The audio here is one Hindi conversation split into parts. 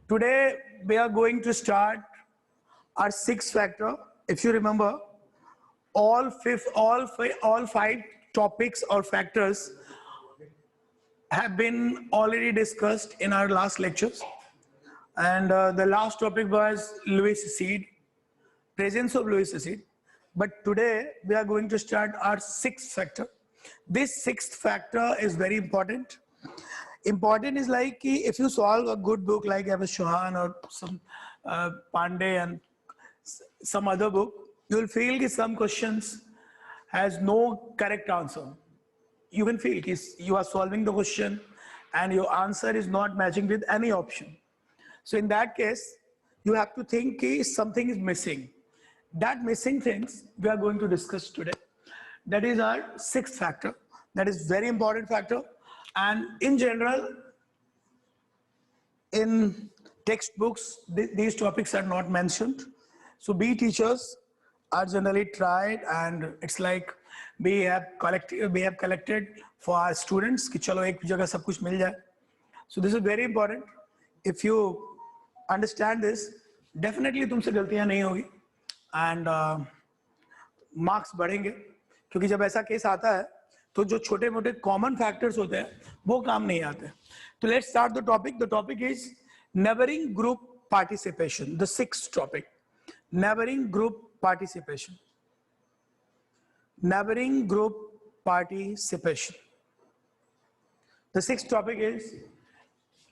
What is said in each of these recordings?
Today we are going to start our sixth factor. If you remember, all five topics or factors have been already discussed in our last lectures, and the last topic was Lewis acid, presence of Lewis acid. But today we are going to start our sixth factor. This sixth factor is very important. Important is like if you solve a good book like F.S. Chauhan or some Pandey and some other book, you will feel that some questions has no correct answer. You can feel you are solving the question and your answer is not matching with any option. So in that case, you have to think something is missing. That missing things we are going to discuss today. That is our sixth factor. That is very important factor. And in general, in textbooks, these topics are not mentioned. So we teachers are generally tried, and it's like we have collected for our students कि चलो एक जगह सब कुछ मिल जाए. So this is very important. If you understand this, definitely तुमसे गलतियां नहीं होगी and marks बढ़ेंगे, क्योंकि जब ऐसा केस आता है तो जो छोटे मोटे कॉमन फैक्टर्स होते हैं वो काम नहीं आते. तो let's start the topic. The topic is neighbouring group participation. The sixth topic, neighbouring group participation. Neighbouring group participation. The sixth topic is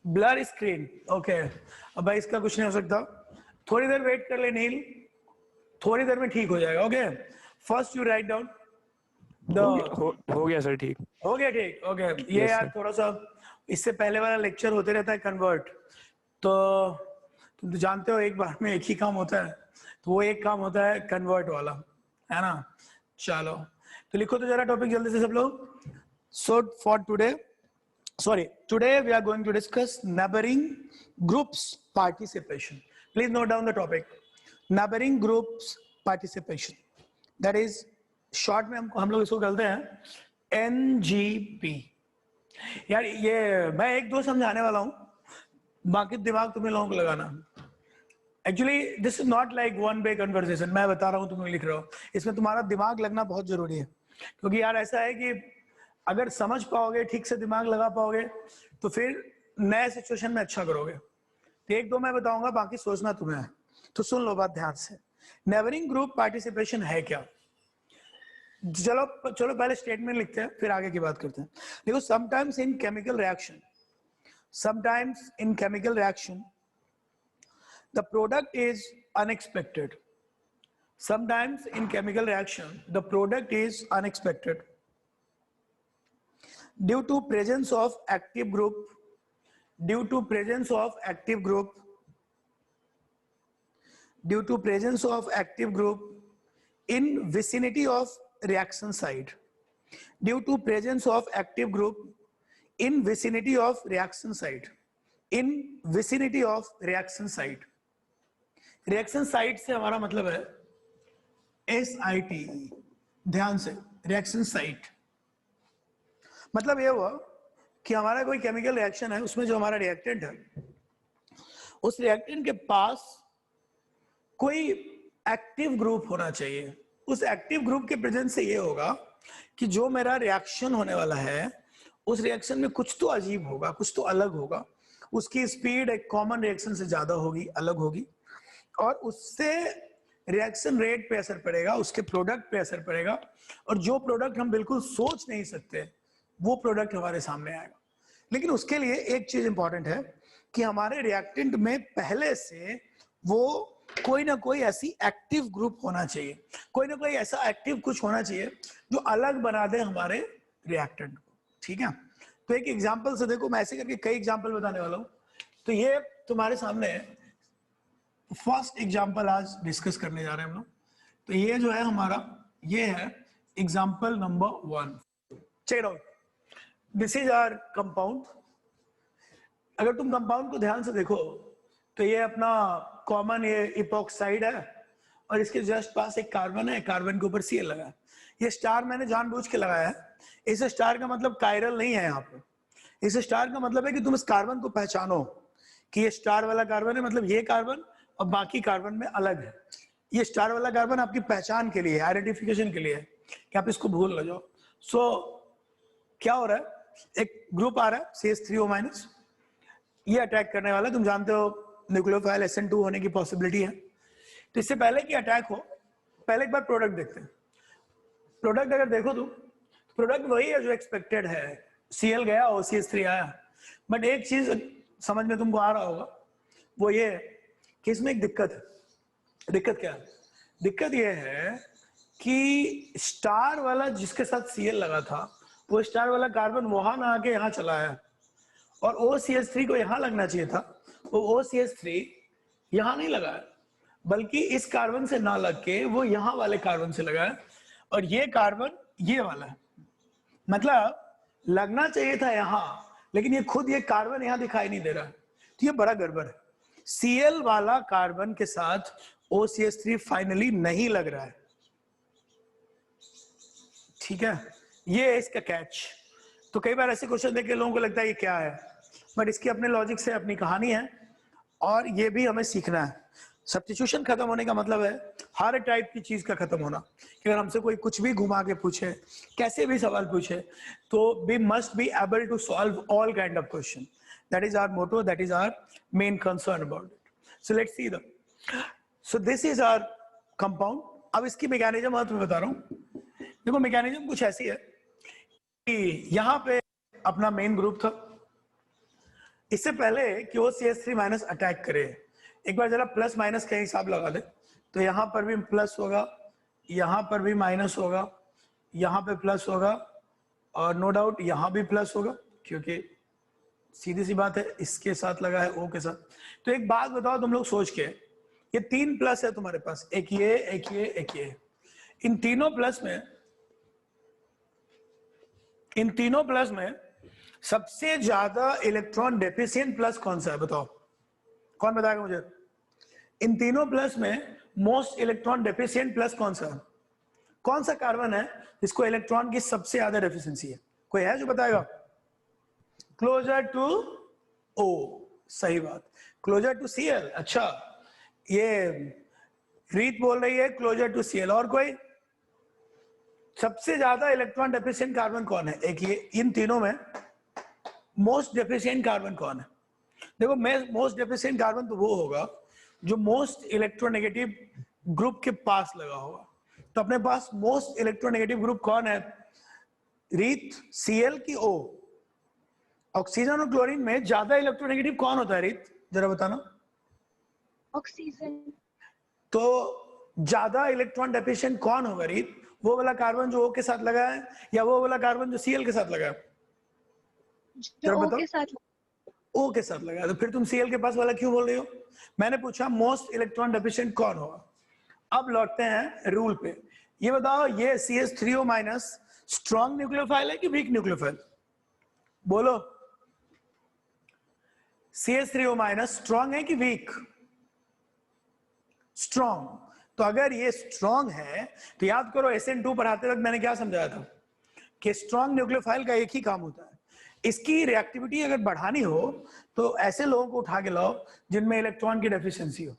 blur screen. Okay, अब भाई इसका कुछ नहीं हो सकता, थोड़ी देर वेट कर ले नील, थोड़ी देर में ठीक हो जाएगा. Okay, first you write down. हो गया सर, ठीक हो गया. ठीक, ओके. ये यार थोड़ा सा इससे पहले वाला लेक्चर होते रहता है कन्वर्ट, तो तुम तो जानते हो एक बार में एक ही काम होता है, तो वो एक काम होता है कन्वर्ट वाला, है ना. चलो तो लिखो तो जरा टॉपिक जल्दी से सब लोग. So for today we are going to discuss neighbouring groups participation. Please note down the topic, neighbouring groups participation. That is short में हम लोग इसको कहते हैं NGP. यार ये मैं एक दो समझाने वाला हूँ, बाकी दिमाग तुम्हें लोगों को लगाना. Actually this is not like one way conversation. मैं बता रहा हूँ, तुम लिख रहे हो, इसमें तुम्हारा दिमाग लगना बहुत जरूरी है. क्योंकि यार ऐसा है कि अगर समझ पाओगे, ठीक से दिमाग लगा पाओगे, तो फिर नए सिचुएशन में अच्छा करोगे. तो एक दो मैं बताऊंगा, बाकी सोचना तुम्हें है. तो सुन लो बात ध्यान से. नेबरिंग ग्रुप पार्टिसिपेशन है क्या? चलो पहले स्टेटमेंट लिखते हैं, फिर आगे की बात करते हैं. देखो, sometimes in chemical reaction the product is unexpected. Sometimes in chemical reaction the product is unexpected due to presence of active group in vicinity of reaction site. Due to presence of active group in vicinity of reaction site. Reaction site से हमारा मतलब है SITE. ध्यान से, reaction site मतलब ये हुआ कि हमारा कोई केमिकल रिएक्शन है, उसमें जो हमारा रिएक्टेंट है, उस रिएक्टेंट के पास कोई एक्टिव ग्रुप होना चाहिए. उस एक्टिव ग्रुप के प्रेजेंस से ये होगा कि जो मेरा रिएक्शन होने वाला है, उस रिएक्शन में कुछ तो अजीब होगा, कुछ तो अलग होगा. उसकी स्पीड एक कॉमन रिएक्शन से ज्यादा होगी, अलग होगी, और उससे रिएक्शन रेट पे असर पड़ेगा, उसके प्रोडक्ट पे असर पड़ेगा, और जो प्रोडक्ट हम बिल्कुल सोच नहीं सकते वो प्रोडक्ट हमारे सामने आएगा. लेकिन उसके लिए एक चीज इंपॉर्टेंट है कि हमारे रिएक्टेंट में पहले से वो कोई ना कोई ऐसी एक्टिव ग्रुप होना चाहिए, कोई ना कोई ऐसा एक्टिव कुछ होना चाहिए जो अलग बना दे हमारे रिएक्टेंट को. ठीक है, तो एक एग्जांपल से देखो, मैं ऐसे करके कई एग्जांपल बताने वाला हूं. तो ये तुम्हारे सामने फर्स्ट एग्जांपल आज डिस्कस करने जा रहे हैं हम लोग. तो ये जो है हमारा, ये है example number 1. Check it out. This is our compound. अगर तुम कंपाउंड को ध्यान से देखो तो ये अपना कॉमन ये इपॉक्साइड है, और इसके जस्ट पास एक कार्बन है, कार्बन के ऊपर Cl लगा है. ये स्टार मैंने जानबूझ के लगाया है. इस स्टार का मतलब कायरल नहीं है यहाँ पे, इस स्टार का मतलब है कि तुम इस कार्बन को पहचानो कि ये स्टार वाला कार्बन है, मतलब ये कार्बन और बाकी कार्बन में अलग है। ये स्टार वाला कार्बन आपकी पहचान के लिए, आइडेंटिफिकेशन के लिए है कि आप इसको भूल न जाओ। सो क्या हो रहा है, एक ग्रुप आ रहा है CH3O-, ये अटैक करने वाला है। तुम जानते हो न्यूक्लियोफाइल SN2 होने की पॉसिबिलिटी है। तो इससे पहले कि अटैक हो, पहले एक बार प्रोडक्ट देखते हैं। प्रोडक्ट अगर देखो तुम, प्रोडक्ट वही है जो एक्सपेक्टेड है, Cl गया OCH3 आया। बट एक चीज समझ में तुमको आ रहा होगा, वो ये कि इसमें एक दिक्कत है। दिक्कत क्या है? दिक्कत ये है कि स्टार वाला जिसके साथ Cl लगा था, वो स्टार वाला कार्बन वहां ना आके यहाँ चला है, और OCH3 को यहाँ लगना चाहिए था, वो OCH3 यहाँ नहीं लगा है, बल्कि इस कार्बन से ना लग के वो यहाँ वाले कार्बन से लगा है, और ये कार्बन ये वाला है। मतलब लगना चाहिए था यहाँ, लेकिन ये खुद ये कार्बन यहाँ दिखाई नहीं दे रहा है। तो ये बड़ा गड़बड़ है। Cl वाला कार्बन के साथ OCH3 फाइनली नहीं लग रहा है। ठीक है, ये है इसका कैच। तो कई बार ऐसे क्वेश्चन देख के लोगों को लगता है ये क्या है, बट इसकी अपने लॉजिक से अपनी कहानी है, और ये भी हमें सीखना है। सब्स्टिट्यूशन खत्म होने का मतलब है हर टाइप की चीज का खत्म होना। कि अगर हमसे कोई कुछ भी घुमा के पूछे, कैसे भी सवाल पूछे, तो we must be able to solve all kind of question. That is our motto, that is our main concern about it. So let's see the, so this is our compound. अब इसकी मैकेनिज्म मैं तुम्हें बता रहा हूँ। देखो मैकेनिज्म कुछ ऐसी है कि यहाँ पे अपना मेन ग्रुप था। इससे पहले कि वो CH3- अटैक करे, एक बार जरा प्लस माइनस का हिसाब लगा दे, तो यहाँ पर भी प्लस होगा, यहाँ पर भी माइनस होगा, यहाँ पे प्लस होगा, और नो डाउट यहाँ भी प्लस होगा, क्योंकि सीधी सी बात है इसके साथ लगा है O के साथ। तो एक बात बताओ तुम लोग सोच के, ये 3 प्लस है तुम्हारे पास, एक ये, एक ये, एक ये। इन तीनों प्लस में सबसे ज्यादा इलेक्ट्रॉन डेफिशिएंट प्लस कौन सा है? बताओ, कौन बताएगा मुझे? इन तीनों प्लस में मोस्ट इलेक्ट्रॉन डेफिशिएंट प्लस कौन सा है? कौन सा कार्बन है जिसको इलेक्ट्रॉन की सबसे ज्यादा डेफिशिएंसी है? कोई है जो बताएगा? क्लोजर टू O, सही बात। क्लोजर टू Cl, अच्छा, ये रीत बोल रही है क्लोजर टू Cl। और कोई? सबसे ज्यादा इलेक्ट्रॉन डेफिशिएंट कार्बन कौन है? एक ये, इन तीनों में मोस्ट डेफिशिएंट कार्बन कौन है? देखो मोस्ट डेफिशिएंट कार्बन तो वो होगा जो मोस्ट इलेक्ट्रोनेगेटिव ग्रुप के पास लगा होगा। तो अपने पास मोस्ट इलेक्ट्रोनेगेटिव ग्रुप कौन है रीत? Cl की O? ऑक्सीजन और क्लोरीन में ज्यादा इलेक्ट्रोनेगेटिव कौन होता है रीत, जरा बताना। ऑक्सीजन। तो ज्यादा इलेक्ट्रॉन डेफिशिएंट कौन होगा रीत? वो वाला कार्बन जो O के साथ लगा है, या वो वाला कार्बन जो Cl के साथ लगा है? जो O के साथ O के साथ लगा है। तो फिर तुम Cl के पास वाला क्यों बोल रही हो? मैंने पूछा मोस्ट इलेक्ट्रॉन डेफिशिएंट कौन होगा। अब लौटते हैं रूल पे। ये बताओ, ये CH3O- स्ट्रॉन्ग न्यूक्लियोफाइल है कि वीक न्यूक्लियोफाइल? बोलो, CH3O- स्ट्रॉन्ग है कि वीक? स्ट्रॉन्ग। तो अगर ये स्ट्रॉन्ग है तो याद करो SN2 पढ़ाते वक्त मैंने क्या समझाया था कि स्ट्रॉन्ग न्यूक्लियोफाइल का एक ही काम होता है, इसकी रिएक्टिविटी अगर बढ़ानी हो तो ऐसे लोगों को उठा के लाओ जिनमें इलेक्ट्रॉन की डेफिशिएंसी हो।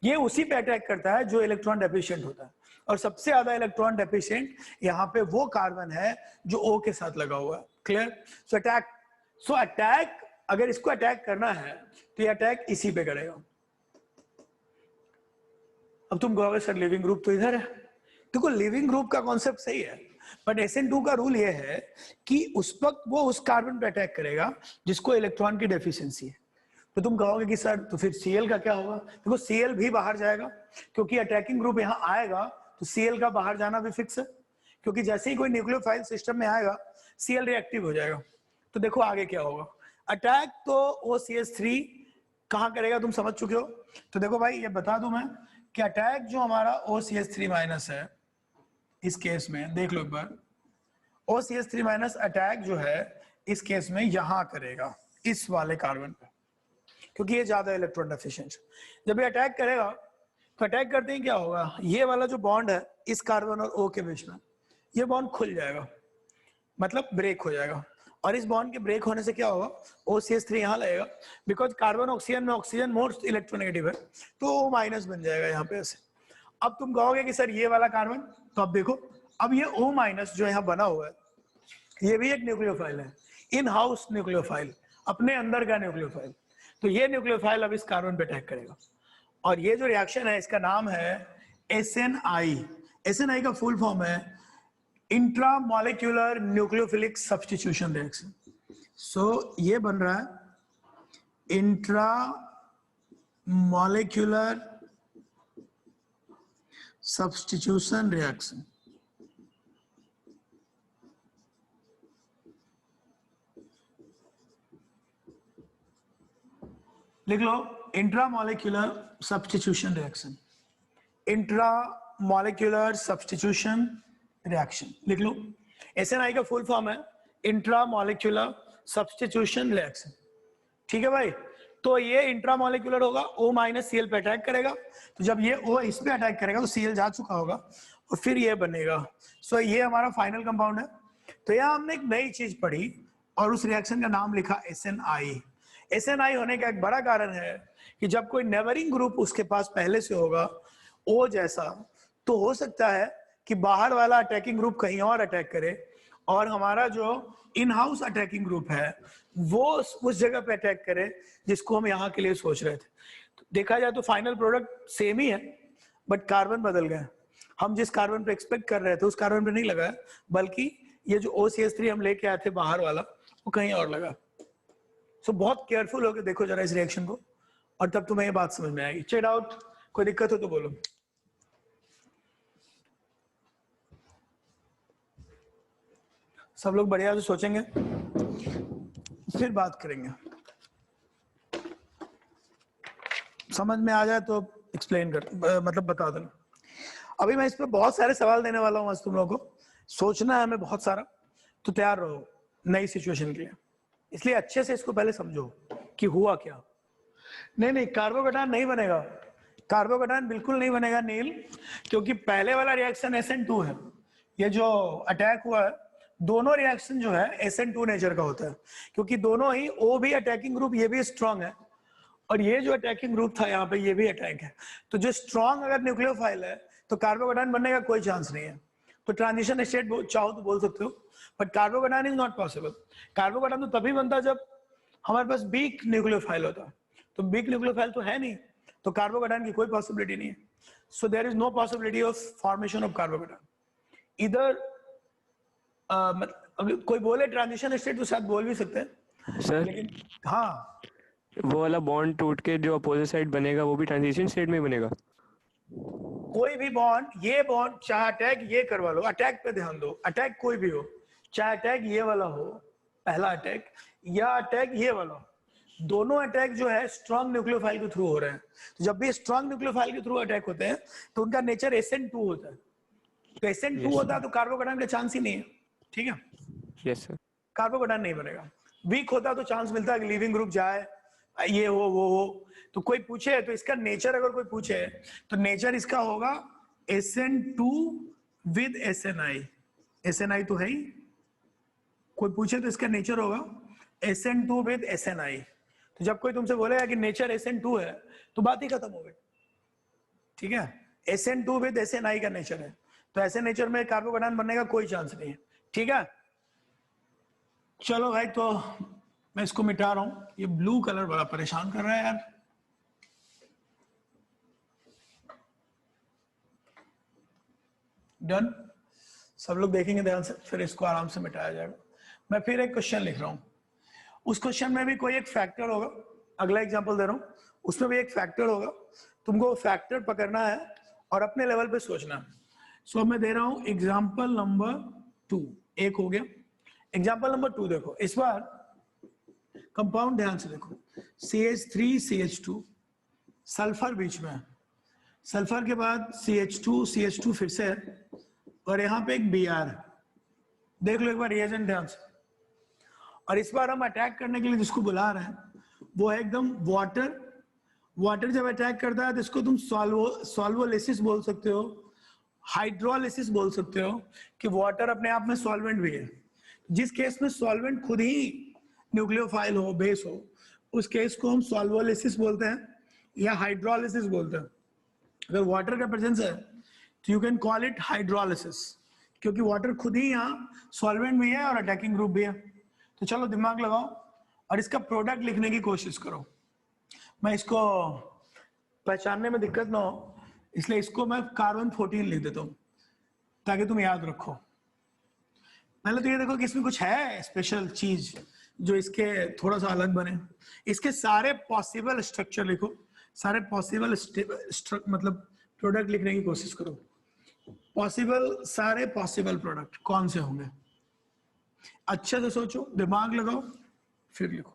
ये उसी पे अटैक करता है जो इलेक्ट्रॉन डेफिशिएंट होता है, और सबसे ज्यादा इलेक्ट्रॉन डेफिशिएंट यहाँ पे वो कार्बन है जो O के साथ लगा हुआ है। क्लियर? सो अटैक अगर इसको अटैक करना है तो ये अटैक इसी पे करेगा। अब तुम कहोगे सर लिविंग ग्रुप तो इधर है। देखो लिविंग ग्रुप का कॉन्सेप्ट सही है, बट SN2 का रूल ये है कि उस वक्त वो उस कार्बन पे अटैक करेगा जिसको इलेक्ट्रॉन की डेफिशिएंसी है। तो तुम कहोगे कि सर तो फिर Cl का क्या होगा? देखो Cl भी बाहर जाएगा, क्योंकि अटैकिंग ग्रुप यहाँ आएगा तो Cl का बाहर जाना भी फिक्स है, क्योंकि जैसे ही कोई न्यूक्लियोफाइल सिस्टम में आएगा Cl रिएक्टिव हो जाएगा। तो देखो आगे क्या होगा। अटैक तो OCH3 कहाँ करेगा, तुम समझ चुके हो। तो देखो भाई ये बता दूं मैं कि अटैक जो हमारा OCH3- है, इस केस में देख लो एक बार, OCH3- अटैक जो है इस केस में यहां करेगा, इस वाले कार्बन पे, क्योंकि ये ज्यादा इलेक्ट्रॉन डेफिशिएंट। जब ये अटैक करेगा तो अटैक करते ही क्या होगा, ये वाला जो बॉन्ड है इस कार्बन और O के बीच में, ये बॉन्ड खुल जाएगा, मतलब ब्रेक हो जाएगा, और इस बॉन्ड के ब्रेक होने से क्या होगा, OCH3 यहाँ लगेगा, बिकॉज कार्बन ऑक्सीजन में ऑक्सीजन मोस्ट इलेक्ट्रोनेगेटिव है, तो O माइनस बन जाएगा यहाँ पे ऐसे। अब तुम कहोगे कि सर ये वाला कार्बन, तो अब देखो, अब ये O माइनस जो यहाँ बना हुआ है, ये भी एक न्यूक्लियोफाइल है, इन हाउस न्यूक्लियोफाइल, अपने अंदर का न्यूक्लियोफाइल। तो ये न्यूक्लियोफाइल अब इस कार्बन पे अटैक करेगा, और ये जो रिएक्शन है इसका नाम है SNI। SNI का फुल फॉर्म है intramolecular nucleophilic substitution reaction. So ये बन रहा है इंट्रामोलिक्यूलर सब्स्टिट्यूशन रिएक्शन। लिख लो, intramolecular substitution reaction, intramolecular substitution reaction लिख लो। SNI का फुल फॉर्म है इंट्रामोलिक्यूलर सब्स्टिट्यूशन रिएक्शन, ठीक है भाई। तो ये इंट्रामोलिक्यूलर होगा, O माइनस Cl पे अटैक करेगा, तो जब ये O इस पे अटैक करेगा तो Cl जा चुका होगा और फिर ये बनेगा। सो ये हमारा फाइनल कंपाउंड है। तो यहाँ हमने एक नई चीज पढ़ी और उस रिएक्शन का नाम लिखा SNI। SNI होने का एक बड़ा कारण है कि जब कोई नेबरिंग ग्रुप उसके पास पहले से होगा O जैसा, तो हो सकता है कि बाहर वाला अटैकिंग ग्रुप कहीं और अटैक करे और हमारा जो इन हाउस अटैकिंग ग्रुप है वो उस जगह पे अटैक करे जिसको हम यहाँ के लिए सोच रहे थे। तो देखा जाए तो फाइनल प्रोडक्ट सेम ही है, बट कार्बन बदल गए। हम जिस कार्बन पे एक्सपेक्ट कर रहे थे उस कार्बन पे नहीं लगा, बल्कि ये जो OCH3 हम लेके आए थे बाहर वाला, वो कहीं और लगा। सो बहुत केयरफुल होकर देखो जरा इस रिएक्शन को, और तब तुम्हें ये बात समझ में आएगी। चेक आउट, कोई दिक्कत हो तो बोलो। सब लोग बढ़िया से सोचेंगे, फिर बात करेंगे। समझ में आ जाए तो एक्सप्लेन कर, मतलब बता देना। अभी मैं इस पे बहुत सारे सवाल देने वाला हूँ आज तुम लोगों को, सोचना है हमें बहुत सारा, तो तैयार रहो नई सिचुएशन के लिए। इसलिए अच्छे से इसको पहले समझो कि हुआ क्या। नहीं, कार्बोकैटायन नहीं बनेगा, कार्बोकैटायन बिल्कुल नहीं बनेगा नील, क्योंकि पहले वाला रिएक्शन SN2 है। ये जो अटैक हुआ है, दोनों रिएक्शन जो है SN2 नेचर का होता है, क्योंकि दोनों ही O भी अटैकिंग ग्रुप, ये भी स्ट्रांग है, और ये जो अटैकिंग ग्रुप था यहाँ पे, ये भी अटैक है। तो जो स्ट्रांग अगर न्यूक्लियोफाइल है तो कार्बोकैटायन बनने का कोई चांस नहीं है। तो ट्रांजिशन स्टेट चाहो तो बोल सकते हो, but carbocation is not possible. Carbocation तो तभी बनता जब हमारे पास वीक न्यूक्लियोफाइल होता, तो वीक न्यूक्लियोफाइल तो है नहीं, तो कार्बोकैटायन की कोई पॉसिबिलिटी नहीं है। So there is no possibility of formation of carbocation. इधर कोई बोले ट्रांजिशन स्टेट तो शायद बोल भी सकते हैं सर, लेकिन हाँ, वो वाला बॉन्ड टूट के जो अपोजिट साइड बनेगा वो भी ट्रांजिशन स्टेट में बनेगा। कोई भी बॉन्ड, ये बॉन्ड चाहे अटैक ये करवा लो, अटैक पे ध्यान दो, अटैक कोई भी हो, चाहे अटैक ये वाला हो पहला अटैक, या अटैक ये वाला हो, दोनों अटैक जो है स्ट्रॉन्ग न्यूक्लियोफाइल के थ्रू हो रहे हैं। तो जब भी स्ट्रॉन्ग न्यूक्लियोफाइल के थ्रू अटैक होते हैं तो उनका नेचर SN2 होता है। तो SN2 होता है तो कार्बोकैटायन का चांस ही नहीं है, ठीक है। Yes sir. कार्बोकैटायन नहीं बनेगा। वीक होता तो चांस मिलता है कि लिविंग ग्रुप जाए, ये हो वो हो। तो कोई पूछे तो इसका नेचर, अगर कोई पूछे तो नेचर इसका होगा SN2 विद SNI। SNI तो है ही, कोई पूछे तो इसका नेचर होगा SN2 विद SNI। तो जब कोई तुमसे बोलेगा कि नेचर SN2 है तो बात ही खत्म हो गई, ठीक है। SN2 विद SNI का नेचर है, तो ऐसे नेचर में कार्बोकैटायन बनने का कोई चांस नहीं है, ठीक है। चलो भाई, तो मैं इसको मिटा रहा हूं, ये ब्लू कलर बड़ा परेशान कर रहा है यार। डन, सब लोग देखेंगे ध्यान से, फिर इसको आराम से मिटाया जाएगा। मैं फिर एक क्वेश्चन लिख रहा हूं, उस क्वेश्चन में भी कोई एक फैक्टर होगा, अगला एग्जांपल दे रहा हूं, उसमें भी एक फैक्टर होगा, तुमको फैक्टर पकड़ना है और अपने लेवल पे सोचना है। सो मैं दे रहा हूं एग्जांपल नंबर 2, एक हो गया। एग्जांपल नंबर 2 देखो, इस बार कंपाउंड ध्यान से देखो, CH3CH2, सल्फर बीच में है, सल्फर के बाद CH2 फिर से है, और यहाँ पे एक Br, देख लो एक बार रिएजेंट ध्यान से। और इस बार हम अटैक करने के लिए जिसको बुला रहे हैं वो है एकदम वाटर। वाटर जब अटैक करता है तो इसको तुम सॉल्वोलिसिस बोल सकते हो, हाइड्रोलिसिस बोल सकते हो, कि वाटर अपने आप में सॉल्वेंट भी है। जिस केस में सॉल्वेंट खुद ही न्यूक्लियोफाइल हो, बेस हो, उस केस को हम सॉल्वोलिसिस बोलते हैं या हाइड्रोलिसिस बोलते हैं। अगर वाटर का प्रेजेंस है तो you can call it hydrolysis, क्योंकि वाटर खुद ही यहाँ सॉल्वेंट भी है और अटैकिंग ग्रुप भी है। तो चलो दिमाग लगाओ और इसका प्रोडक्ट लिखने की कोशिश करो। मैं इसको पहचानने में दिक्कत ना हो इसलिए इसको मैं कार्बन 14 लिख देता हूँ ताकि तुम याद रखो। पहले तो ये देखो कि इसमें कुछ है स्पेशल चीज जो इसके थोड़ा सा अलग बने। इसके सारे पॉसिबल स्ट्रक्चर लिखो, सारे पॉसिबल मतलब प्रोडक्ट लिखने की कोशिश करो। पॉसिबल, सारे पॉसिबल प्रोडक्ट कौन से होंगे, अच्छे से सोचो, दिमाग लगाओ, फिर लिखो।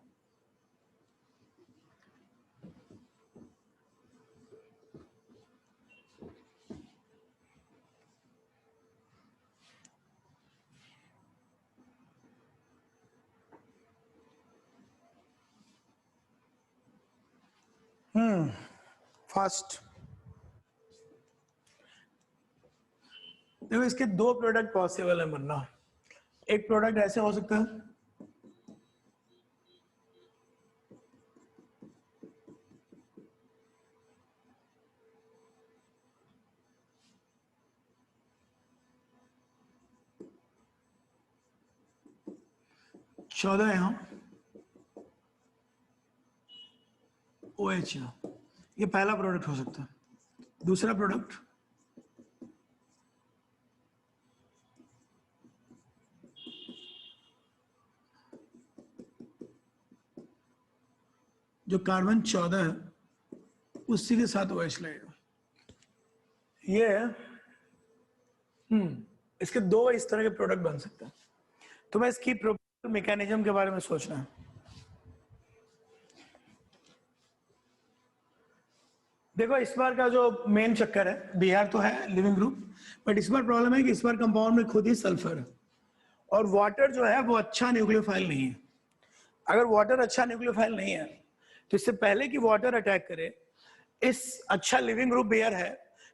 फास्ट। देखो इसके दो प्रोडक्ट पॉसिबल है बनना। एक प्रोडक्ट ऐसे हो सकता है, चौदह यहां OH यहाँ, ये पहला प्रोडक्ट हो सकता है। दूसरा प्रोडक्ट जो कार्बन 14 है उसी के साथ OH लगेगा। ये इसके दो इस तरह के प्रोडक्ट बन सकते हैं। तुम्हें इसकी मैकेनिज्म के बारे में सोचना है। देखो इस बार का जो मेन चक्कर है, Br तो है लिविंग ग्रुप, बट इस बार प्रॉब्लम है कि इस बार कंपाउंड में खुद ही सल्फर है और वाटर जो है वो अच्छा न्यूक्लियोफाइल नहीं है। अगर वाटर अच्छा न्यूक्लियोफाइल नहीं है तो इससे पहले कि वाटर अटैक करे, इस अच्छा लिविंग ग्रुप Br है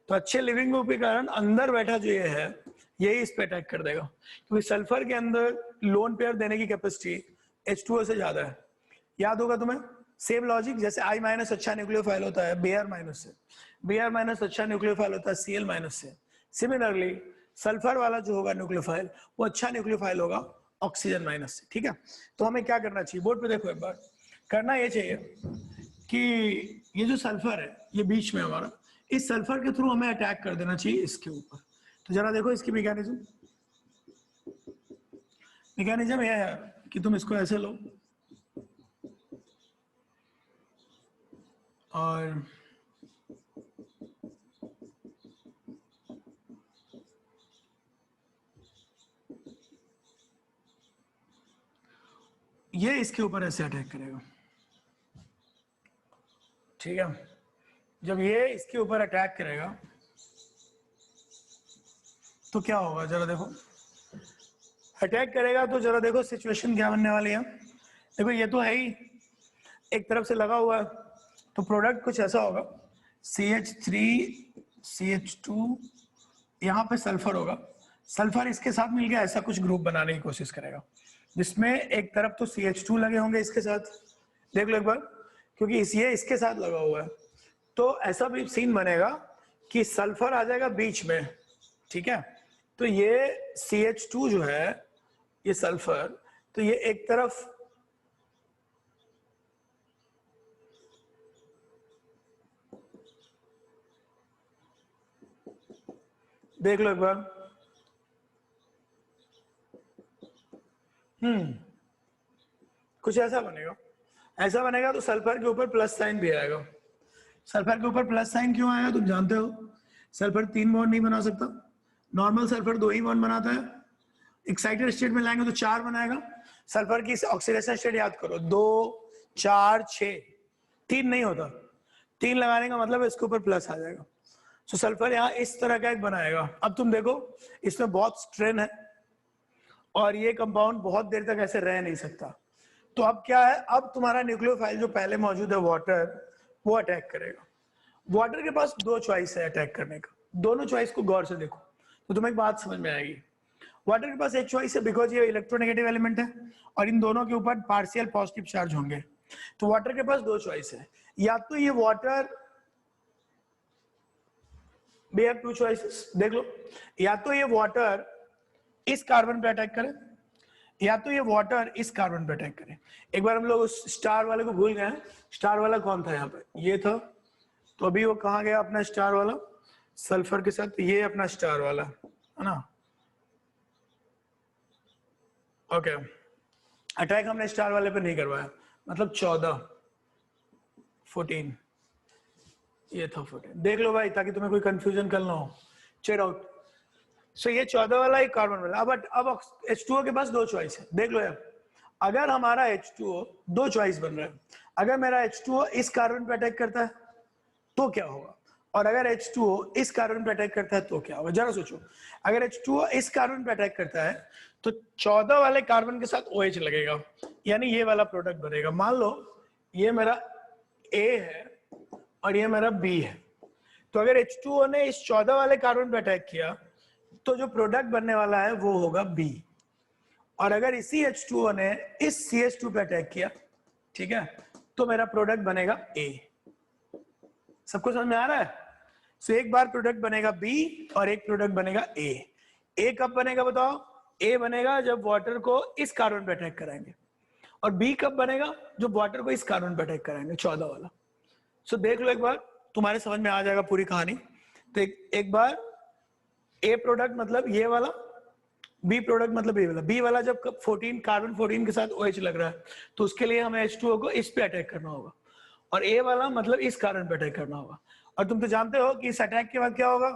तो अच्छे लिविंग ग्रुप के कारण अंदर बैठा जो ये है यही इस पे अटैक कर देगा, क्योंकि सल्फर के अंदर लोन पेयर देने की कैपेसिटी H2O से ज्यादा है। याद होगा तुम्हें, सेम लॉजिक जैसे I- अच्छा न्यूक्लियोफाइल होता है Br- से, Br- अच्छा न्यूक्लियोफाइल होता है Cl- से। सिमिलरली सल्फर वाला जो होगा न्यूक्लियोफाइल वो अच्छा न्यूक्लियोफाइल होगा ऑक्सीजन- से। ठीक है, तो हमें क्या करना चाहिए, बोर्ड पे देखो एक बार। करना ये चाहिए कि ये जो सल्फर है ये बीच में हमारा, इस सल्फर के थ्रू हमें अटैक कर देना चाहिए इसके ऊपर। तो जरा देखो इसकी मैकेनिज्म। मैकेनिज्म यह है कि तुम इसको ऐसे लो और ये इसके ऊपर ऐसे अटैक करेगा। ठीक है, जब ये इसके ऊपर अटैक करेगा तो क्या होगा जरा देखो। अटैक करेगा तो जरा देखो सिचुएशन क्या बनने वाली है। देखो ये तो है ही एक तरफ से लगा हुआ है, तो प्रोडक्ट कुछ ऐसा होगा, CH3 CH2, यहाँ पे सल्फर होगा। सल्फर इसके साथ मिलकर ऐसा कुछ ग्रुप बनाने की कोशिश करेगा जिसमें एक तरफ तो CH2 लगे होंगे इसके साथ, देख लो एक बार, क्योंकि ये इसके साथ लगा हुआ है, तो ऐसा भी सीन बनेगा कि सल्फर आ जाएगा बीच में। ठीक है, तो ये CH2 जो है ये सल्फर, तो ये एक तरफ देख लो एक बार, कुछ ऐसा बनेगा। ऐसा बनेगा तो सल्फर के ऊपर प्लस साइन भी आएगा। सल्फर के ऊपर प्लस साइन क्यों आएगा तुम जानते हो, सल्फर 3 बॉन्ड नहीं बना सकता, नॉर्मल सल्फर 2 ही बॉन्ड बनाता है। एक्साइटेड स्टेट में लाएंगे तो 4 बनाएगा। सल्फर की ऑक्सीडेशन स्टेट याद करो, 2 4 6, 3 नहीं होता, 3 लगाने का मतलब इसके ऊपर प्लस आ जाएगा। तो सल्फर यहाँ इस तरह का एक बनाएगा। अब तुम देखो इसमें बहुत स्ट्रेन है और ये कंपाउंड बहुत देर तक ऐसे रह नहीं सकता। तो अब क्या है, अब तुम्हारा न्यूक्लियोफाइल जो पहले मौजूद है वाटर, वो अटैक करेगा। वाटर के पास 2 चॉइस है अटैक करने का, दोनों चॉइस को गौर से देखो तो तुम्हें एक बात समझ में आएगी। वाटर के पास H चॉइस है बिकॉज ये इलेक्ट्रोनेगेटिव एलिमेंट है और इन दोनों के ऊपर पार्शियल पॉजिटिव चार्ज होंगे। तो वाटर के पास दो चॉइस है, या तो ये water, we have two choices, देख लो, या तो ये वाटर इस कार्बन पे अटैक करे या तो ये वाटर इस कार्बन पे अटैक करे। एक बार हम लोग उस स्टार वाले को भूल गए। स्टार वाला कौन था यहाँ पे? ये था। तो अभी वो कहाँ गया अपना स्टार वाला? सल्फर के साथ ये अपना स्टार वाला है ना। ओके, अटैक हमने स्टार वाले पे नहीं करवाया, मतलब 14 ये था 14। देख लो भाई ताकि तुम्हें कोई कंफ्यूजन कल ना हो। Check out. सो ये 14 वाला एक कार्बन वाला। अब H2O के पास दो चॉइस है, देख लो यार। अगर हमारा H2O, दो चॉइस बन रहा है, अगर मेरा H2O इस कार्बन पे अटैक करता है तो क्या होगा, और अगर H2O इस कार्बन पे अटैक करता है तो क्या होगा। जरा सोचो, अगर H2O इस कार्बन पे अटैक करता है तो 14 वाले कार्बन के साथ OH लगेगा, यानी ये वाला प्रोडक्ट बनेगा। मान लो ये मेरा A है और ये मेरा B है, तो अगर H2O ने इस 14 वाले कार्बन पे अटैक किया तो जो प्रोडक्ट बनने वाला है वो होगा B, और अगर इसी H2O ने इस CH2 पे अटैक किया, ठीक है, तो मेरा प्रोडक्ट बनेगा A। सबको समझ में आ रहा है? सो एक बार प्रोडक्ट बनेगा B और एक प्रोडक्ट बनेगा A। A कब बनेगा बताओ? A बनेगा जब वाटर को इस कार्बन पे अटैक कराएंगे, और B कब बनेगा? जब वाटर को इस कार्बन पे अटैक कराएंगे, 14 वाला। सो देख लो एक बार, तुम्हारे समझ में आ जाएगा पूरी कहानी। तो एक बार A प्रोडक्ट मतलब ये वाला, B प्रोडक्ट मतलब ये वाला। B वाला जब 14 कार्बन 14 के साथ OH लग रहा है तो उसके लिए हमें H2O को इस पे अटैक करना होगा, और A वाला मतलब इस कार्बन पे अटैक करना होगा। और तुम तो जानते हो कि इस अटैक के बाद क्या होगा,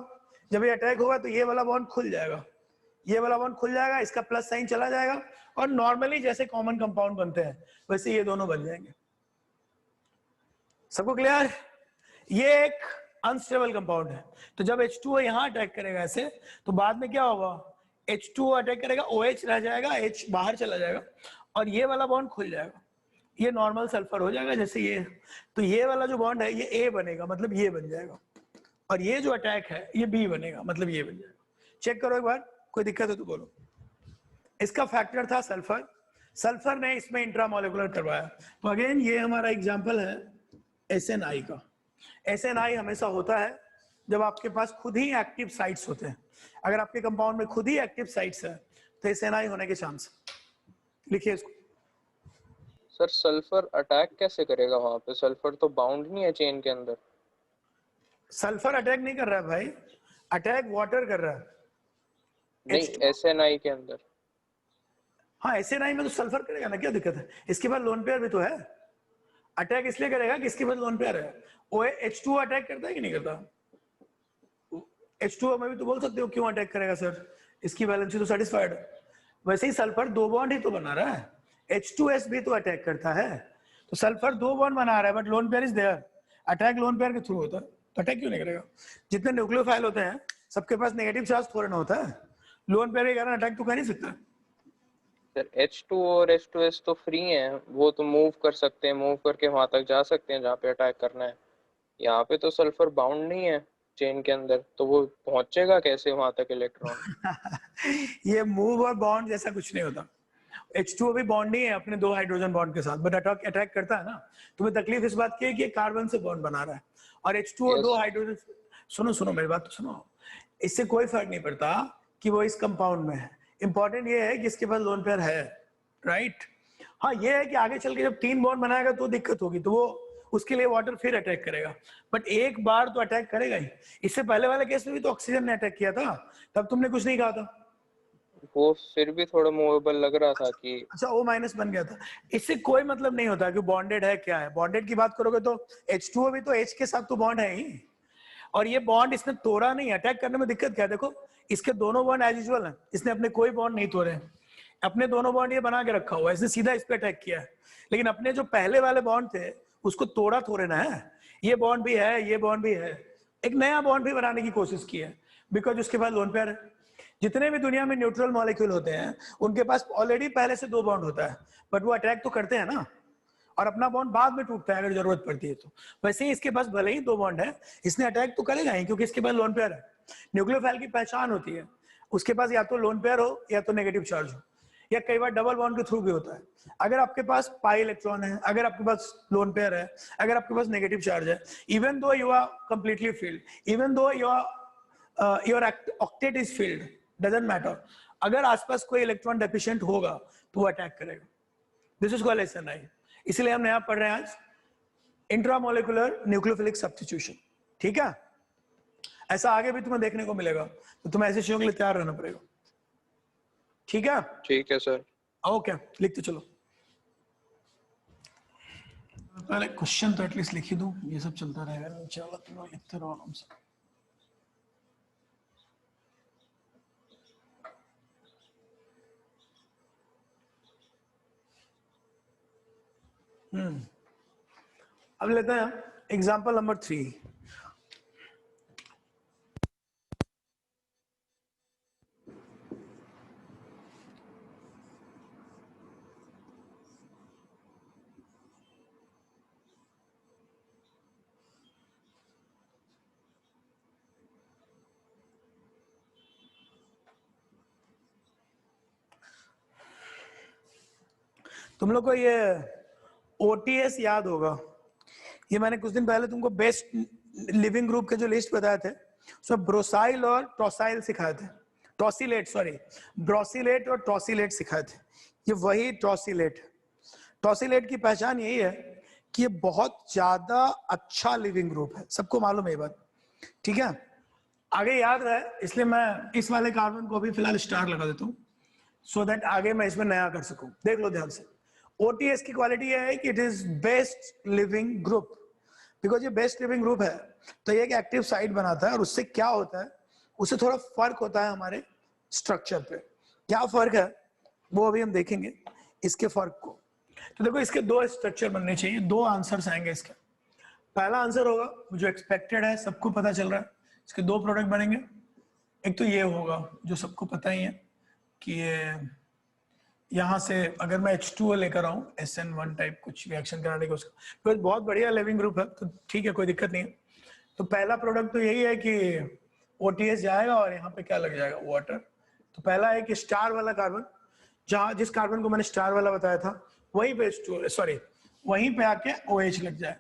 जब ये अटैक होगा तो ये वाला बॉन्ड खुल जाएगा, ये वाला बॉन्ड खुल जाएगा, इसका प्लस साइन चला जाएगा, और नॉर्मली जैसे कॉमन कंपाउंड बनते हैं वैसे ये दोनों बन जाएंगे। सबको क्लियर? ये एक अनस्टेबल कंपाउंड है, तो जब H2O यहाँ अटैक करेगा ऐसे, तो बाद में क्या होगा, H2O अटैक करेगा, OH रह जाएगा, H बाहर चला जाएगा, और ये वाला बॉन्ड खुल जाएगा, ये नॉर्मल सल्फर हो जाएगा जैसे ये। तो ये वाला जो बॉन्ड है ये A बनेगा, मतलब ये बन जाएगा, और ये जो अटैक है ये B बनेगा, मतलब ये बन जाएगा। चेक करो एक बार, कोई दिक्कत है तो बोलो। इसका फैक्टर था सल्फर, सल्फर ने इसमें इंट्रामोलिकुलर करवाया। तो अगेन ये हमारा एग्जाम्पल है SNI का। SNI हमेशा होता है जब आपके पास खुद ही एक्टिव साइट्स होते हैं। अगर आपके कंपाउंड में खुद ही एक्टिव साइट्स है तो SNI होने के चांस। लिखिए इसको। सर सल्फर अटैक कैसे करेगा वहां पे? सल्फर तो बाउंड नहीं है चेन के अंदर। सल्फर अटैक नहीं कर रहा है भाई, अटैक वाटर कर रहा है। नहीं, SNI के अंदर। हाँ, SNI में तो सल्फर करेगा ना, क्या दिक्कत है? इसके बाद लोन पेयर भी तो है। अटैक इसलिए करेगा कि इसके बाद लोन पेयर है। H2O अटैक करता है कि नहीं करता? H2O में भी तो बोल सकते हो क्यों अटैक करेगा सर, इसकी वैलेंसी तो सेटिस्फाइड है। वैसे ही सल्फर दो बॉन्ड ही तो बना रहा है, H2S भी तो अटैक करता है। तो सल्फर दो बॉन्ड बना रहा है but lone pair is there, attack lone pair के थ्रू होता है, तो अटैक क्यों नहीं करेगा? जितने न्यूक्लियोफाइल होते हैं सबके पास नेगेटिव चार्ज थोड़ा ना होता है, लोन पेयर के कारण अटैक तो कर नहीं सकता। सर H2O और H2S तो फ्री हैं, वो तो मूव कर सकते हैं, मूव करके वहां तक जा सकते हैं जहाँ पे अटैक करना है। यहाँ पे तो सल्फर बाउंड नहीं है चेन के अंदर, तो वो पहुंचेगा कैसे वहां तक इलेक्ट्रॉन? ये मूव और बॉन्ड जैसा कुछ नहीं होता। H2O भी बॉन्ड नहीं है अपने दो हाइड्रोजन बॉन्ड के साथ, बट अटैक करता है ना। तुम्हें तकलीफ इस बात की है कि कार्बन से बॉन्ड बना रहा है, और H2O दो हाइड्रोजन। सुनो मेरी बात तो सुनो, इससे कोई फर्क नहीं पड़ता कि वो इस कंपाउंड में है। इंपॉर्टेंट ये है कि इसके पास लोन पेयर है, राइट? हाँ, ये है कि आगे चल के जब 3 बॉन्ड बनाएगा तो दिक्कत होगी, तो वो उसके लिए वाटर फिर अटैक करेगा, बट एक बार तो अटैक करेगा ही। इससे पहले वाले केस में भी तो ऑक्सीजन ने अटैक किया था, तब तुमने कुछ नहीं कहा था। वो फिर भी थोड़ा मूवेबल लग रहा था कि अच्छा, O माइनस बन गया था। इससे कोई मतलब नहीं होता कि बॉन्डेड है क्या है। बॉन्डेड की बात करोगे तो H2O भी तो H के साथ तो बॉन्ड है ही, और ये बॉन्ड इसने तोड़ा नहीं। अटैक करने में दिक्कत क्या है? देखो इसके दोनों बॉन्ड एज यूजुअल है, इसने अपने कोई बॉन्ड नहीं तोड़े, अपने दोनों बॉन्ड ये बना के रखा हुआ है, इसने सीधा इस पे अटैक किया है। लेकिन अपने जो पहले वाले बॉन्ड थे उसको तोड़ा थोड़े ना है, ये बॉन्ड भी है, ये बॉन्ड भी है, एक नया बॉन्ड भी बनाने की कोशिश की है, बिकॉज उसके पास लोन पेयर है। जितने भी दुनिया में न्यूट्रल मॉलिक्यूल होते हैं उनके पास ऑलरेडी पहले से 2 बॉन्ड होता है, बट वो अटैक तो करते हैं ना, और अपना बॉन्ड बाद में टूटता है अगर जरूरत पड़ती है तो। वैसे ही इसके पास भले ही 2 बॉन्ड है, इसने अटैक तो करेगा ही क्योंकि इसके पास लोन पेयर है। न्यूक्लियोफाइल की पहचान होती है, उसके पास या तो लोन पेयर हो या तो नेगेटिव चार्ज हो, या कई बार डबल बॉन्ड के थ्रू भी होता है। अगर आपके पास पाई इलेक्ट्रॉन है, अगर आपके पास लोन पेयर है, अगर आपके पास नेगेटिव चार्ज है, even though you are completely filled, even though your octet is filled, doesn't matter, अगर आसपास कोई इलेक्ट्रॉन डेफिशिएंट होगा तो वो अटैक करेगा। This is called SNI। इसलिए हम यहाँ पढ़ रहे हैं आज इंट्रामोलिकुलर न्यूक्लियोफिलिक सब्स्टिट्यूशन। ठीक है, ऐसा आगे भी तुम्हें देखने को मिलेगा, तो तुम्हें ऐसे चीजों के लिए तैयार रहना पड़ेगा। ठीक है, ठीक है सर। ओके, लिखते चलो। पहले क्वेश्चन तो एटलीस्ट लिख ही दूं, ये सब चलता रहेगा, चलो तुम लोग लिखते रहो आराम से। अब लेते हैं एग्जांपल नंबर 3। तुम लोग को ये OTS याद होगा, ये मैंने कुछ दिन पहले तुमको बेस्ट लिविंग ग्रुप के जो लिस्ट बताए थे, उसमें ब्रोसाइल और टॉसाइल सिखाए थे, टॉसिलेट, सॉरी ब्रोसिलेट और टॉसिलेट सिखाए थे। ये वही टॉसिलेट। टॉसिलेट की पहचान यही है कि ये बहुत ज्यादा अच्छा लिविंग ग्रुप है, सबको मालूम है ये बात। ठीक है, आगे याद रहे, इसलिए मैं इस वाले कार्बन को भी फिलहाल स्टार लगा देता हूँ, सो दैट आगे मैं इसमें नया कर सकूं। देख लो ध्यान से, OTS की क्वालिटी यह है कि it is best leaving group. Because ये बेस्ट लिविंग ग्रुप है तो ये एक एक्टिव साइट बनाता है, और उससे क्या होता है, उससे थोड़ा फर्क होता है हमारे स्ट्रक्चर पे। क्या फर्क है वो अभी हम देखेंगे, इसके फर्क को। तो देखो, इसके दो स्ट्रक्चर बनने चाहिए, दो आंसर्स आएंगे इसके। पहला आंसर होगा जो एक्सपेक्टेड है, सबको पता चल रहा है, इसके दो प्रोडक्ट बनेंगे। एक तो ये होगा जो सबको पता ही है कि ये यहाँ से अगर मैं H2O लेकर आऊँ, SN1 टाइप कुछ रिएक्शन कराने का, उसका तो बहुत बढ़िया लिविंग ग्रुप है, तो ठीक है, कोई दिक्कत नहीं है। तो पहला प्रोडक्ट तो यही है कि OTS जाएगा और यहाँ पे क्या लग जाएगा, वाटर। तो पहला है कि स्टार वाला कार्बन, जहाँ जिस कार्बन को मैंने स्टार वाला बताया था वहीं पे H2O, सॉरी वहीं पे आके OH लग जाए।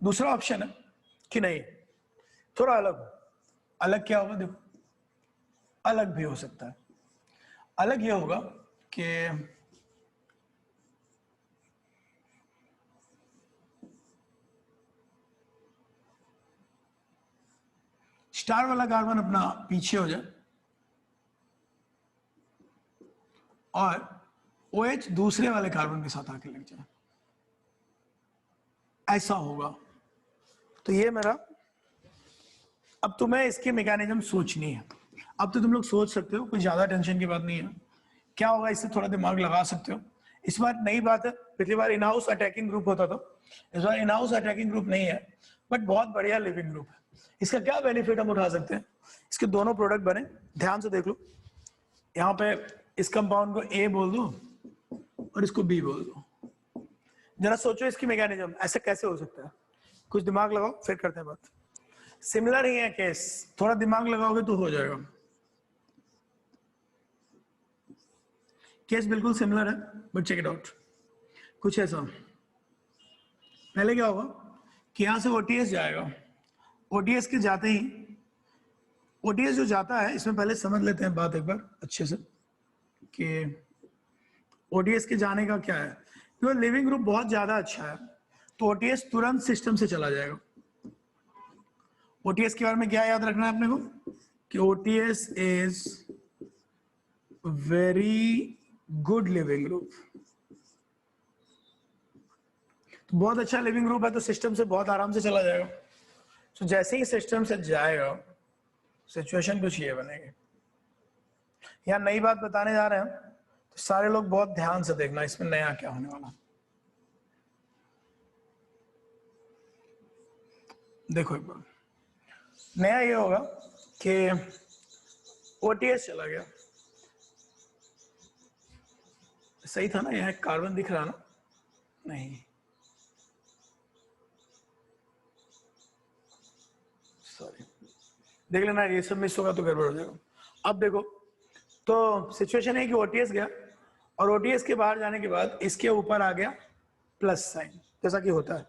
दूसरा ऑप्शन है कि नहीं, थोड़ा अलग। अलग क्या होगा, देखो अलग भी हो सकता है। अलग ये होगा कि स्टार वाला कार्बन अपना पीछे हो जाए और OH दूसरे वाले कार्बन के साथ आके लग जाए, ऐसा होगा। तो ये मेरा, अब तुम्हें इसकी मैकेनिज्म सोचनी है। अब तो तुम लोग सोच सकते हो, कोई ज्यादा टेंशन की बात नहीं है। क्या होगा, इससे थोड़ा दिमाग लगा सकते हो। इस बार नई बात है, पिछली बार इन हाउस अटैकिंग ग्रुप होता था, इस बार इन हाउस अटैकिंग ग्रुप नहीं है, बट बहुत बढ़िया लिविंग ग्रुप है। इसका क्या बेनिफिट हम उठा सकते हैं, इसके दोनों प्रोडक्ट बने, ध्यान से देख लो। यहाँ पे इस कंपाउंड को A बोल दो और इसको B बोल दो। जरा सोचो इसकी मैकेनिज्म, ऐसे कैसे हो सकता है, कुछ दिमाग लगाओ, फिर करते हैं बात। सिमिलर ही है केस, थोड़ा दिमाग लगाओगे तो हो जाएगा। केस बिल्कुल सिमिलर है, बट चेक इट आउट। कुछ ऐसा, पहले क्या होगा कि यहां से OTS जाएगा, OTS के जाते ही, OTS जो जाता है, इसमें पहले समझ लेते हैं बात एक बार अच्छे से कि OTS के जाने का क्या है। क्योंकि लिविंग ग्रुप बहुत ज्यादा अच्छा है तो OTS तुरंत सिस्टम से चला जाएगा। OTS के बारे में क्या याद रखना है अपने को कि OTS is very good leaving group. तो बहुत अच्छा लिविंग ग्रुप है तो सिस्टम से बहुत आराम से चला जाएगा। तो जैसे ही सिस्टम से जाएगा, सिचुएशन कुछ ये बनेगी। यहाँ नई बात बताने जा रहे हैं तो सारे लोग बहुत ध्यान से देखना, इसमें नया क्या होने वाला। देखो एक बार, नया ये होगा कि OTS चला गया, सही था ना, यहाँ कार्बन दिख रहा ना, नहीं सॉरी, देख लेना, ये सब मिस होगा तो गड़बड़ हो जाएगा। अब देखो, तो सिचुएशन है कि ओटीएस गया और ओटीएस के बाहर जाने के बाद इसके ऊपर आ गया प्लस साइन, जैसा कि होता है।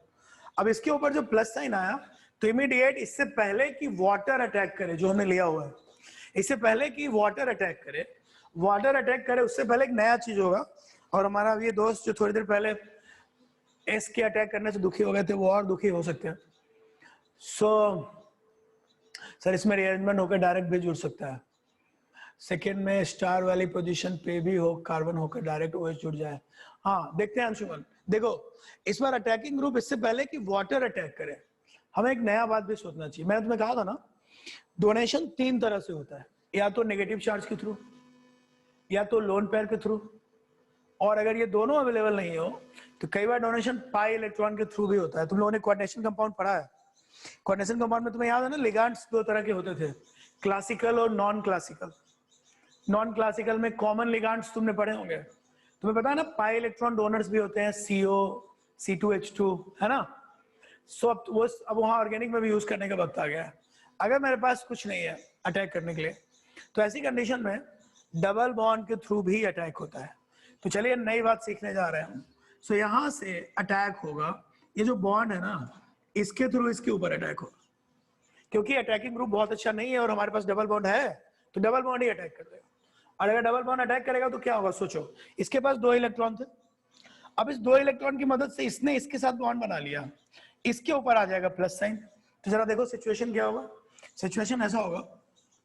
अब इसके ऊपर जो प्लस साइन आया तो इमीडिएट इससे पहले कि वाटर अटैक करे, जो हमने लिया हुआ है, इससे पहले कि वाटर अटैक करे उससे पहले एक नया चीज होगा। और हमारा ये दोस्त जो थोड़ी देर पहले एस के अटैक करने से दुखी हो गए थे, वो और दुखी हो सकते हैं। सर इसमें रीअरेंजमेंट होकर डायरेक्ट भी जुड़ सकता है। सेकेंड में स्टार वाली पोजीशन पे भी हो, कार्बन होकर डायरेक्ट OH जुड़ जाए। हाँ देखते हैं अंशुमन, देखो इस बार अटैकिंग ग्रुप इससे पहले कि वाटर अटैक करे, हमें एक नया बात भी सोचना चाहिए। मैंने तुम्हें कहा था ना, डोनेशन 3 तरह से होता है, या तो नेगेटिव चार्ज के थ्रू, या तो लोन पेयर के थ्रू, और अगर ये दोनों अवेलेबल नहीं हो तो कई बार डोनेशन पाई इलेक्ट्रॉन के थ्रू भी होता है। तुम लोगों ने कोऑर्डिनेशन कंपाउंड पढ़ा है? कोऑर्डिनेशन कंपाउंड में तुम्हें याद है ना, लिगैंड्स 2 तरह के होते थे, क्लासिकल और नॉन क्लासिकल। नॉन क्लासिकल में कॉमन लिगैंड्स तुमने पढ़े होंगे, तुम्हें पता है ना, पाई इलेक्ट्रॉन डोनर्स भी होते हैं, CO, C2H2, है ना। सो अब वहां ऑर्गेनिक में भी यूज करने का वक्त आ गया है। अगर मेरे पास कुछ नहीं है अटैक करने के लिए, तो ऐसी कंडीशन में डबल बॉन्ड के थ्रू भी अटैक होता है। तो चलिए नई बात सीखने जा रहे हैं। सो यहाँ से अटैक होगा, ये जो बॉन्ड है ना, इसके थ्रू इसके ऊपर अटैक होगा, क्योंकि अटैकिंग ग्रुप बहुत अच्छा नहीं है और हमारे पास डबल बॉन्ड है, तो डबल बॉन्ड ही अटैक कर देगा। और अगर डबल बॉन्ड अटैक करेगा तो क्या होगा, सोचो, इसके पास 2 इलेक्ट्रॉन थे, अब इस 2 इलेक्ट्रॉन की मदद से इसने इसके साथ बॉन्ड बना लिया, इसके ऊपर आ जाएगा प्लस साइन। तो जरा देखो सिचुएशन क्या होगा। सिचुएशन ऐसा होगा,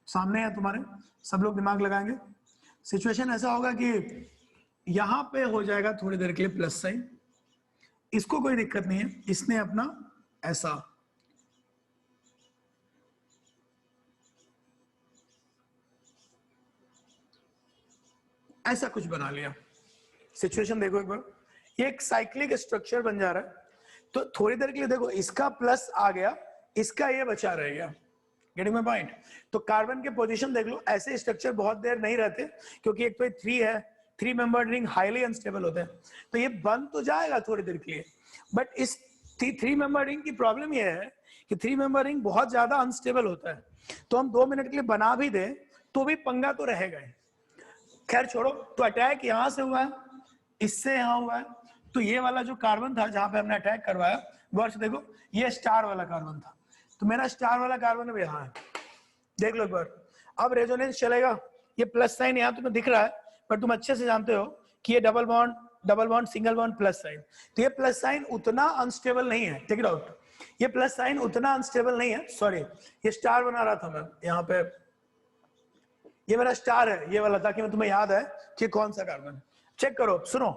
सामने है तुम्हारे, सब लोग दिमाग लगाएंगे। सिचुएशन ऐसा होगा कि यहां पे हो जाएगा थोड़ी देर के लिए प्लस साइन, इसको कोई दिक्कत नहीं है, इसने अपना ऐसा कुछ बना लिया। सिचुएशन देखो एक बार, ये एक साइक्लिक स्ट्रक्चर बन जा रहा है। तो थोड़ी देर के लिए देखो, इसका प्लस आ गया, इसका ये बचा रह गया। Getting my point? तो कार्बन के पोजीशन देख लो, ऐसे स्ट्रक्चर बहुत देर नहीं रहते, क्योंकि एक तो ये 3 है, 3 मेंबर्ड रिंग हाईली अनस्टेबल होते हैं, तो ये बन तो जाएगा थोड़ी देर के लिए, बट इस 3 मेंबर रिंग की प्रॉब्लम ये है कि 3 मेंबर रिंग बहुत ज्यादा अनस्टेबल होता है। तो हम 2 मिनट के लिए बना भी दे तो भी पंगा तो रहेगा। खैर छोड़ो, तो अटैक यहां से हुआ है, इससे यहां हुआ है। तो ये वाला जो कार्बन था जहां पे हमने अटैक करवाया, गौर से देखो, ये स्टार वाला कार्बन था, तो मेरा स्टार वाला कार्बन भी यहाँ है, देख लो एक बार। अब रेजोनेंस चलेगा, ये प्लस साइन यहाँ तुम्हें दिख रहा है, पर तुम अच्छे से जानते हो कि ये double bond single bond plus sign, तो ये प्लस साइन उतना अनस्टेबल नहीं है, टेक इट आउट, ये प्लस साइन उतना अनस्टेबल नहीं है। सॉरी, ये स्टार बना रहा था मैं यहाँ पे, ये मेरा स्टार है ये वाला, ताकि मैं तुम्हें याद है कि कौन सा कार्बन। चेक करो, सुनो,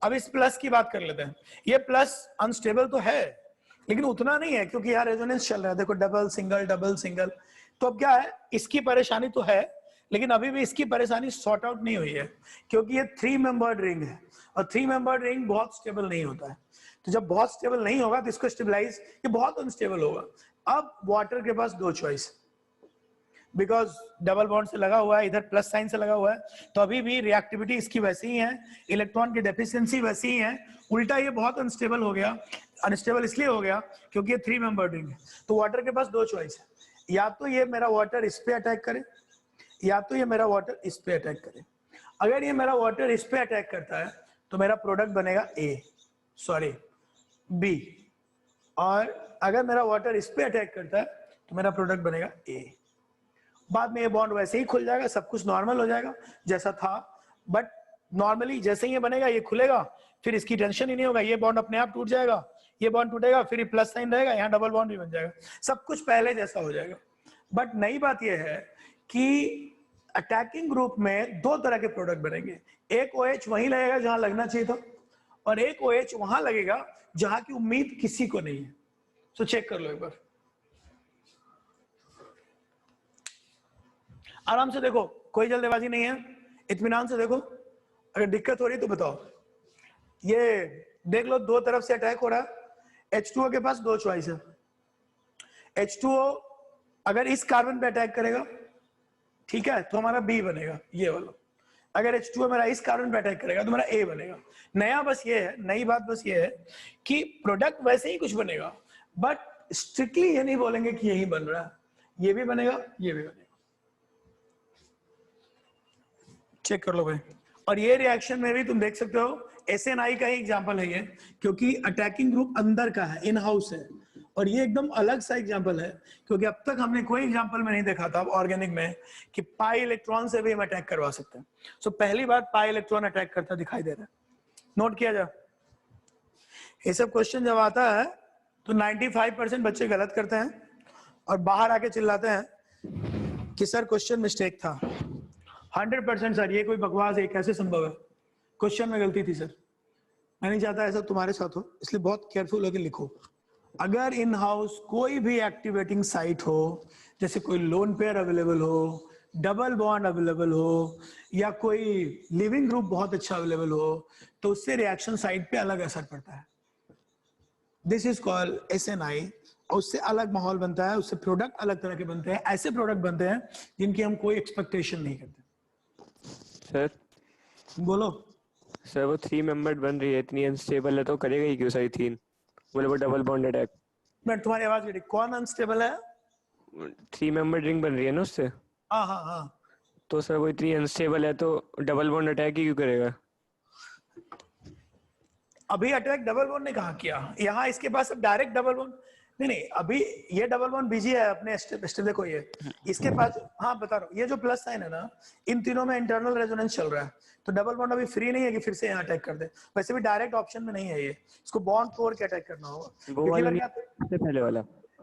अब इस प्लस की बात कर लेते हैं। ये प्लस अनस्टेबल तो है, लेकिन उतना नहीं है, क्योंकि यहाँ रेजोनेंस चल रहा है, देखो डबल सिंगल। तो अब क्या है, इसकी परेशानी तो है, लेकिन अभी भी इसकी परेशानी सॉर्ट आउट नहीं हुई है, क्योंकि ये 3 मेंबर्ड रिंग है, और 3 मेंबर्ड रिंग बहुत स्टेबल नहीं होता है। तो जब बहुत स्टेबल नहीं होगा तो इसको स्टेबलाइज, ये बहुत अनस्टेबल होगा। अब वाटर के पास 2 चॉइस, बिकॉज डबल बॉन्ड से लगा हुआ है, इधर प्लस साइन से लगा हुआ है, तो अभी भी रिएक्टिविटी इसकी वैसी ही है, इलेक्ट्रॉन की डेफिशिएंसी वैसी ही है, उल्टा ये बहुत अनस्टेबल हो गया। अनस्टेबल इसलिए हो गया क्योंकि ये 3 मेंबर्ड रिंग है। तो वाटर के पास 2 चॉइस है, या तो ये मेरा वाटर इस पे अटैक करे, या तो ये मेरा वाटर इस पे अटैक करे। अगर ये मेरा वाटर इस पे अटैक करता है तो मेरा प्रोडक्ट बनेगा B, और अगर मेरा वाटर इस पे अटैक करता है तो मेरा प्रोडक्ट बनेगा A। बाद में ये बॉन्ड वैसे ही खुल जाएगा, सब कुछ नॉर्मल हो जाएगा जैसा था, बट नॉर्मली जैसे ही ये बनेगा ये खुलेगा, फिर इसकी टेंशन ही नहीं होगा, ये बॉन्ड अपने आप टूट जाएगा, ये बॉन्ड टूटेगा, फिर प्लस साइन रहेगा, यहाँ डबल बॉन्ड भी बन जाएगा, सब कुछ पहले जैसा हो जाएगा। बट नई बात यह है कि अटैकिंग ग्रुप में 2 तरह के प्रोडक्ट बनेंगे, एक OH वहीं लगेगा जहां लगना चाहिए था, और एक OH वहां लगेगा जहां की उम्मीद किसी को नहीं है। सो चेक कर लो एक बार, आराम से देखो, कोई जल्दबाजी नहीं है, इत्मीनान से देखो, अगर दिक्कत हो रही तो बताओ। ये देख लो, 2 तरफ से अटैक हो रहा है। H2O के पास 2 चॉइस है। H2O अगर इस कार्बन पे अटैक करेगा, ठीक है, तो हमारा B बनेगा, ये वाला। अगर H2O मेरा इस कार्बन पे अटैक करेगा तो मेरा A बनेगा। नया बस ये है, नई बात बस ये है कि प्रोडक्ट वैसे ही कुछ बनेगा, बट स्ट्रिक्टली ये नहीं बोलेंगे कि यही बन रहा है, ये भी बनेगा, ये भी बनेगा। चेक कर लो भाई। और ये रिएक्शन में भी तुम देख सकते हो SNI का ही एग्जांपल है ये, क्योंकि अटैकिंग ग्रुप अंदर का है, इन हाउस है, और ये एकदम अलग सा एग्जांपल है, क्योंकि अब तक हमने कोई एग्जांपल में नहीं देखा था ऑर्गेनिक में कि पाई इलेक्ट्रॉन से भी हम अटैक करवा सकते हैं। सो पहली बार पाई इलेक्ट्रॉन अटैक करता दिखाई दे रहा है, नोट किया जाए। ये सब क्वेश्चन जब आता है तो 95% बच्चे गलत करते हैं और बाहर आके चिल्लाते हैं कि सर क्वेश्चन मिस्टेक था। 100% सर ये कोई बकवास है, कैसे संभव है, क्वेश्चन में गलती थी सर। मैं नहीं चाहता ऐसा तुम्हारे साथ हो, इसलिए बहुत केयरफुल होकर लिखो। अगर इन हाउस कोई भी एक्टिवेटिंग साइट हो, जैसे कोई लोन पेयर अवेलेबल हो, डबल बॉन्ड अवेलेबल हो, या कोई लिविंग ग्रुप बहुत अच्छा अवेलेबल हो, तो उससे रिएक्शन साइट पे अलग असर पड़ता है। This is called SNI। और उससे अलग माहौल बनता है, उससे प्रोडक्ट अलग तरह के बनते हैं, ऐसे प्रोडक्ट बनते हैं जिनकी हम कोई एक्सपेक्टेशन नहीं करते। सर बोलो। सर वो 3 मेंबर्ड बन रही है, इतनी अनस्टेबल है तो करेगा ही क्यों सही 3? बोले वो डबल बॉन्ड अटैक। मैं तुम्हारी आवाज नहीं, कौन अनस्टेबल है? 3 मेंबर्ड रिंग बन रही है ना उससे। हाँ हाँ हाँ। तो सर वो इतनी अनस्टेबल है तो डबल बॉन्ड अटैक ही क्यों करेगा? अभी अटैक डबल बॉन्ड ने कहा किया, यहाँ इसके पास अब डायरेक्ट डबल बॉन्ड नहीं, अभी ये डबल बॉन्ड बिजी है अपने स्टेप देखो ये इसके पास। हाँ बता रहा हूँ, ये जो प्लस साइन है ना, इन तीनों में इंटरनल रेजोनेंस चल रहा है, तो डबल बॉन्ड अभी फ्री नहीं है कि फिर से यहाँ अटैक कर दे। वैसे भी डायरेक्ट ऑप्शन में नहीं है ये, इसको बॉन्ड तोड़ के अटैक करना होगा। वो वाला नहीं, सबसे पहले वाला।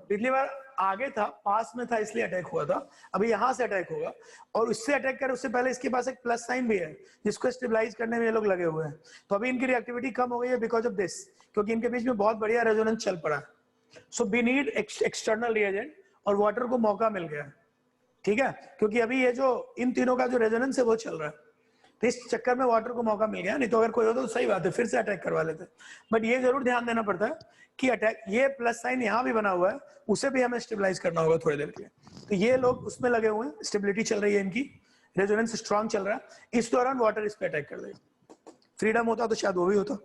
पिछली बार आगे था, पास में था, इसलिए अटैक हुआ था। अभी यहाँ से अटैक होगा, और उससे अटैक करे उससे पहले इसके पास एक प्लस साइन भी है जिसको स्टेबलाइज करने में ये लोग लगे हुए हैं। तो अभी इनकी रिएक्टिविटी कम हो गई है बिकॉज ऑफ दिस, क्योंकि इनके बीच में बहुत बढ़िया रेजोनेंस चल पड़ा है। So we need external reagent, और वाटर को मौका मिल गया, ठीक है, क्योंकि अभी ये जो इन तीनों का जो रेजोनेंस है वो चल रहा है, तो इस चक्कर में वाटर को मौका मिल गया। नहीं तो अगर कोई होता तो सही बात है, फिर से अटैक करवा लेते। बट ये जरूर ध्यान देना पड़ता है कि अटैक, ये प्लस साइन यहाँ भी बना हुआ है, उसे भी हमें स्टेबलाइज करना होगा थोड़ी देर के लिए। तो ये लोग उसमें लगे हुए हैं, स्टेबिलिटी चल रही है इनकी, रेजोनेंस स्ट्रांग चल रहा है, इस दौरान वाटर इस पे अटैक कर देगा। फ्रीडम होता तो शायद वो भी होता।